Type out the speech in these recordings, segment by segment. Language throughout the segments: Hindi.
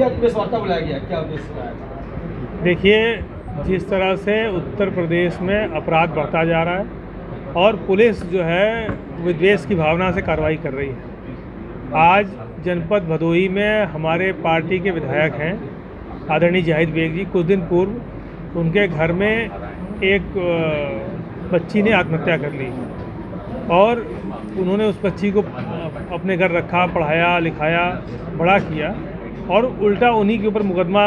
क्या प्रेस वार्ता बुलाया गया, क्या उद्देश्य था? देखिए, जिस तरह से उत्तर प्रदेश में अपराध बढ़ता जा रहा है और पुलिस जो है विद्वेष की भावना से कार्रवाई कर रही है। आज जनपद भदोही में हमारे पार्टी के विधायक हैं आदरणीय जाहिद बेग जी, कुछ दिन पूर्व उनके घर में एक बच्ची ने आत्महत्या कर ली और उन्होंने उस बच्ची को अपने घर रखा, पढ़ाया लिखाया, बड़ा किया और उल्टा उन्हीं के ऊपर मुकदमा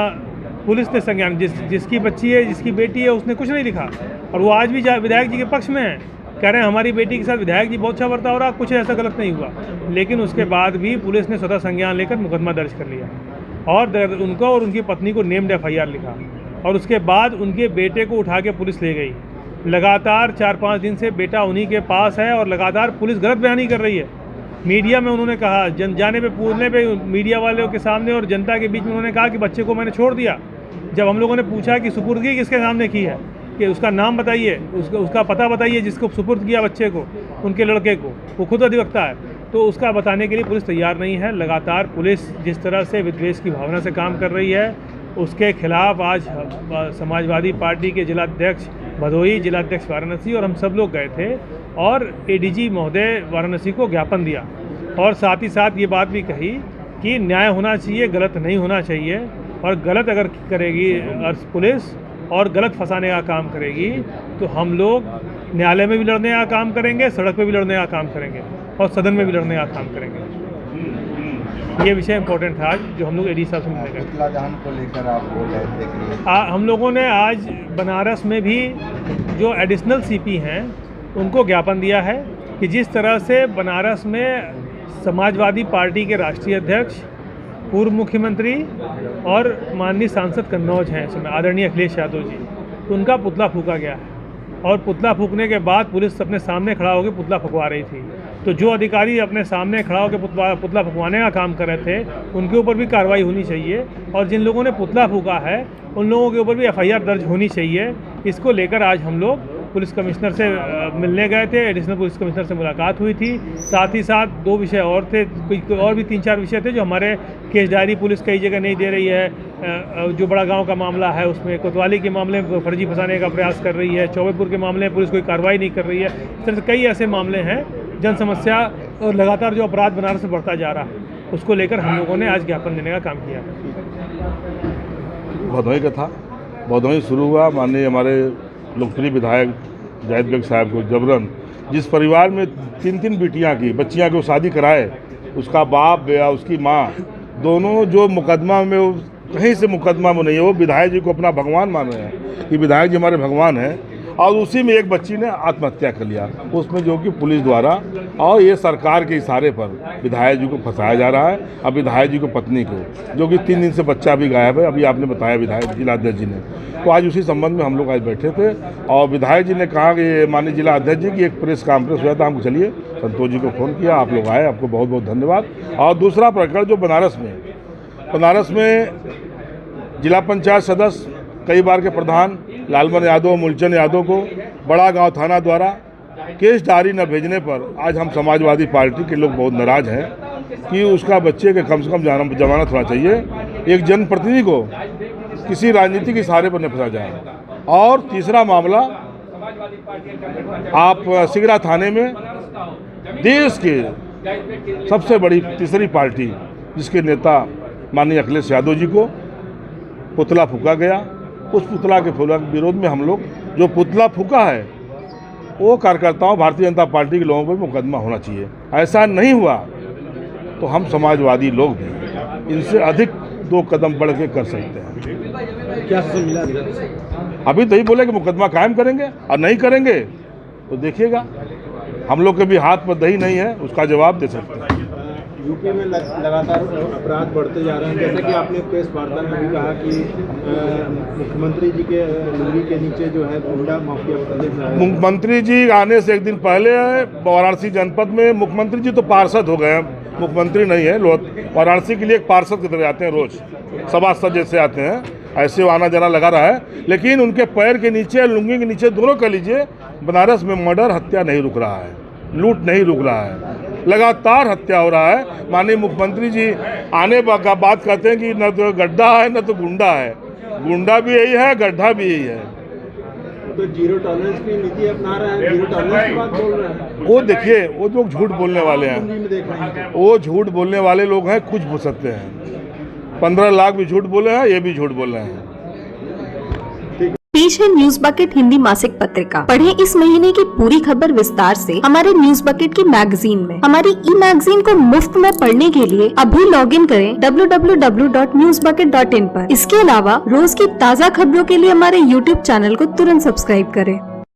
पुलिस ने संज्ञान, जिसकी बच्ची है, जिसकी बेटी है, उसने कुछ नहीं लिखा और वो आज भी विधायक जी के पक्ष में है, कह रहे हैं हमारी बेटी के साथ विधायक जी बहुत अच्छा बर्ताव हो रहा, कुछ ऐसा गलत नहीं हुआ। लेकिन उसके बाद भी पुलिस ने स्वतः संज्ञान लेकर मुकदमा दर्ज कर लिया और उनको और उनकी पत्नी को नेम्ड FIR लिखा और उसके बाद उनके बेटे को उठा के पुलिस ले गई। लगातार 4-5 दिन से बेटा उन्हीं के पास है और लगातार पुलिस गलत बयानी कर रही है। मीडिया में उन्होंने कहा, जाने पे पूछने पे मीडिया वालों के सामने और जनता के बीच में उन्होंने कहा कि बच्चे को मैंने छोड़ दिया। जब हम लोगों ने पूछा कि सुपुर्दगी किसके सामने की है, कि उसका नाम बताइए, उसका पता बताइए जिसको सुपुर्द किया बच्चे को, उनके लड़के को, वो खुद अधिवक्ता है, तो उसका बताने के लिए पुलिस तैयार नहीं है। लगातार पुलिस जिस तरह से विद्वेष की भावना से काम कर रही है, उसके खिलाफ आज समाजवादी पार्टी के जिलाध्यक्ष भदोही, जिलाध्यक्ष वाराणसी और हम सब लोग गए थे और ADG महोदय वाराणसी को ज्ञापन दिया और साथ ही साथ ये बात भी कही कि न्याय होना चाहिए, गलत नहीं होना चाहिए और गलत अगर करेगी पुलिस और गलत फंसाने का काम करेगी तो हम लोग न्यायालय में भी लड़ने का काम करेंगे, सड़क पे भी लड़ने का काम करेंगे और सदन में भी लड़ने का काम करेंगे। ये विषय इम्पोर्टेंट था आज जो हम लोग ADG साहब से मिलने गए। पुतला दहन को लेकर आप बोल रहे थे कि हम लोगों ने आज बनारस में भी जो एडिशनल CP हैं उनको ज्ञापन दिया है कि जिस तरह से बनारस में समाजवादी पार्टी के राष्ट्रीय अध्यक्ष, पूर्व मुख्यमंत्री और माननीय सांसद कन्नौज हैं इसमें आदरणीय अखिलेश यादव जी, तो उनका पुतला फूका गया है और पुतला फूकने के बाद पुलिस अपने सामने खड़ा होकर पुतला फुकवा रही थी। तो जो अधिकारी अपने सामने खड़ा होकर पुतला फुकवाने का काम कर रहे थे उनके ऊपर भी कार्रवाई होनी चाहिए और जिन लोगों ने पुतला फूका है उन लोगों के ऊपर भी FIR दर्ज होनी चाहिए। इसको लेकर आज हम लोग पुलिस कमिश्नर से मिलने गए थे, एडिशनल पुलिस कमिश्नर से मुलाकात हुई थी। साथ ही साथ 2 विषय और थे, कोई और भी 3-4 विषय थे जो हमारे केस डायरी पुलिस कई जगह नहीं दे रही है। जो बड़ा गांव का मामला है उसमें कोतवाली के मामले में फर्जी फंसाने का प्रयास कर रही है, चौबेपुर के मामले में पुलिस कोई कार्रवाई नहीं कर रही है। इस तरह से कई ऐसे मामले हैं, जन समस्या और लगातार जो अपराध बनारस में बढ़ता जा रहा है उसको लेकर हम लोगों ने आज ज्ञापन देने का काम किया। भदोही का था, भदोही शुरू हुआ। माननीय हमारे लोकप्रिय विधायक जाहिद बेग साहब को जबरन जिस परिवार में 3-3 बच्चियां को शादी कराए, उसका बाप या उसकी माँ दोनों जो मुकदमा में, कहीं से मुकदमा में नहीं है, वो विधायक जी को अपना भगवान मान रहे हैं कि विधायक जी हमारे भगवान हैं और उसी में एक बच्ची ने आत्महत्या कर लिया, उसमें जो कि पुलिस द्वारा और ये सरकार के इशारे पर विधायक जी को फंसाया जा रहा है। अब विधायक जी को पत्नी को, जो कि 3 दिन से बच्चा भी गायब है, अभी आपने बताया विधायक जिलाध्यक्ष जी ने, तो आज उसी संबंध में हम लोग आज बैठे थे और विधायक जी ने कहा कि माननीय जिला अध्यक्ष जी की एक प्रेस कॉन्फ्रेंस हुआ था, हमको चलिए संतोष जी को फ़ोन किया, आप लोग आए, आपको बहुत बहुत धन्यवाद। और दूसरा प्रकरण जो बनारस में जिला पंचायत सदस्य, कई बार के प्रधान लालमन यादव, मूलचंद यादव को बड़ा गांव थाना द्वारा केस डायरी न भेजने पर आज हम समाजवादी पार्टी के लोग बहुत नाराज हैं कि उसका बच्चे के कम से कम जमानत होना चाहिए। एक जनप्रतिनिधि को किसी राजनीतिक इशारे पर न फंसा जाए। और तीसरा मामला, आप सिगरा थाने में देश के सबसे बड़ी तीसरी पार्टी जिसके नेता माननीय अखिलेश यादव जी को पुतला फूका गया, उस पुतला के विरोध में हम लोग, जो पुतला फूका है वो कार्यकर्ताओं भारतीय जनता पार्टी के लोगों पर मुकदमा होना चाहिए। ऐसा नहीं हुआ तो हम समाजवादी लोग भी इनसे अधिक 2 कदम बढ़ के कर सकते हैं। क्या मिला? अभी तो ही बोले कि मुकदमा कायम करेंगे और नहीं करेंगे तो देखिएगा, हम लोग के भी हाथ पर दही नहीं है, उसका जवाब दे सकते हैं। यूपी में लगातार अपराध बढ़ते जा रहे हैं, जैसा कि आपने प्रेस वार्ता में भी कहा कि मुख्यमंत्री जी के लुंगी के नीचे जो है गुंडा माफिया। मुख्यमंत्री जी आने से एक दिन पहले वाराणसी जनपद में मुख्यमंत्री जी तो पार्षद हो गए हैं, मुख्यमंत्री नहीं है, वाराणसी के लिए एक पार्षद की तरह आते हैं, रोज सभासद जैसे आते हैं, ऐसे आना जाना लगा रहा है। लेकिन उनके पैर के नीचे, लुंगी के नीचे, दोनों कह लीजिए, बनारस में मर्डर, हत्या नहीं रुक रहा है। लूट नहीं रुक रहा है, लगातार हत्या हो रहा है। माननीय मुख्यमंत्री जी आने का बात करते हैं कि न तो गड्ढा है न तो गुंडा है। गुंडा भी यही है, गड्ढा भी यही है। तो जीरो टॉलरेंस की नीति अपना रहा है, जीरो टॉलरेंस की बात बोल रहा है। वो देखिए, वो लोग झूठ बोलने वाले हैं, में देख रहे हैं। वो झूठ बोलने वाले लोग हैं, कुछ बोल सकते हैं। 15 लाख भी झूठ बोले हैं, ये भी झूठ बोल रहे हैं। पेश है न्यूज बकेट हिंदी मासिक पत्रिका। पढ़ें इस महीने की पूरी खबर विस्तार से हमारे न्यूज बकेट की मैगजीन में। हमारी ई मैगजीन को मुफ्त में पढ़ने के लिए अभी लॉगिन करें www.newsbucket.in पर। इसके अलावा रोज की ताज़ा खबरों के लिए हमारे YouTube चैनल को तुरंत सब्सक्राइब करें।